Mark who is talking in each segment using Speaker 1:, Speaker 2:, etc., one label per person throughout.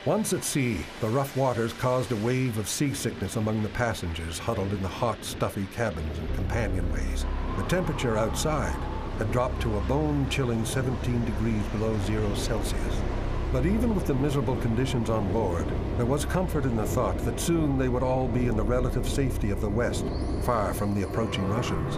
Speaker 1: Once at sea, the rough waters caused a wave of seasickness among the passengers huddled in the hot, stuffy cabins and companionways. The temperature outside had dropped to a bone-chilling 17 degrees below 0 Celsius. But even with the miserable conditions on board, there was comfort in the thought that soon they would all be in the relative safety of the West, far from the approaching Russians.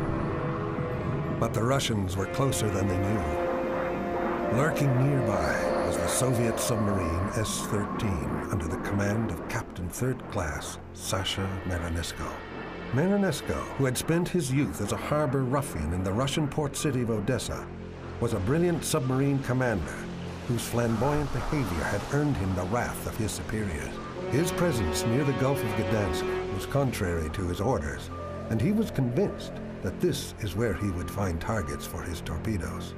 Speaker 1: But the Russians were closer than they knew. Lurking nearby was the Soviet submarine S-13 under the command of Captain Third Class Sasha Marinesko. Marinesko, who had spent his youth as a harbor ruffian in the Russian port city of Odessa, was a brilliant submarine commander whose flamboyant behavior had earned him the wrath of his superiors. His presence near the Gulf of Gdansk was contrary to his orders, and he was convinced that this is where he would find targets for his torpedoes.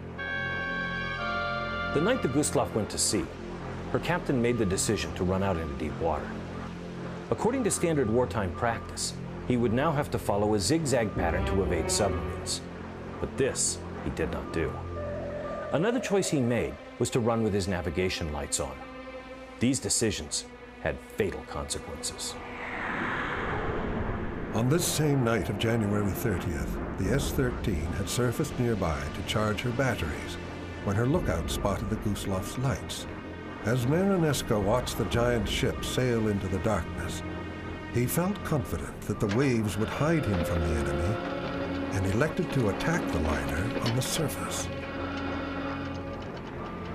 Speaker 2: The night the Gustloff went to sea, her captain made the decision to run out into deep water. According to standard wartime practice, he would now have to follow a zigzag pattern to evade submarines. But this he did not do. Another choice he made was to run with his navigation lights on. These decisions had fatal consequences.
Speaker 1: On this same night of January 30th, the S-13 had surfaced nearby to charge her batteries when her lookout spotted the Gustloff's lights. As Marinesko watched the giant ship sail into the darkness, he felt confident that the waves would hide him from the enemy and elected to attack the liner on the surface.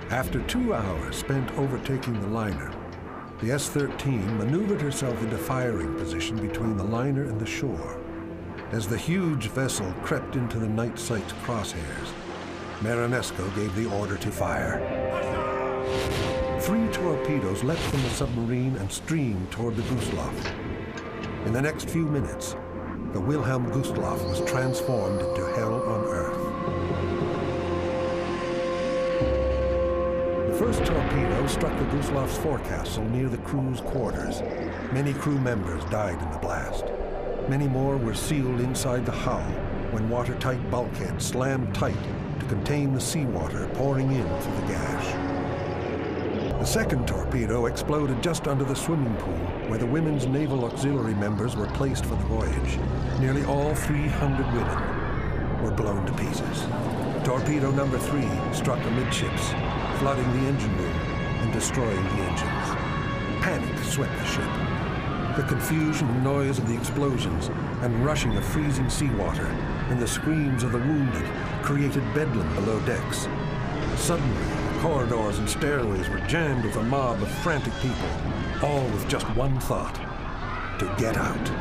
Speaker 1: After 2 hours spent overtaking the liner, the S-13 maneuvered herself into firing position between the liner and the shore. As the huge vessel crept into the night sight's crosshairs, Marinesko gave the order to fire. 3 torpedoes leapt from the submarine and streamed toward the Gustloff. In the next few minutes, the Wilhelm Gustloff was transformed into hell on earth. The first torpedo struck the Gustloff's forecastle near the crew's quarters. Many crew members died in the blast. Many more were sealed inside the hull when watertight bulkheads slammed tight to contain the seawater pouring in through the gash. The second torpedo exploded just under the swimming pool where the women's naval auxiliary members were placed for the voyage. Nearly all 300 women were blown to pieces. Torpedo number 3 struck amidships, flooding the engine room and destroying the engines. Panic swept the ship. The confusion and noise of the explosions and rushing of freezing seawater and the screams of the wounded created bedlam below decks. Suddenly, the corridors and stairways were jammed with a mob of frantic people, all with just one thought: to get out.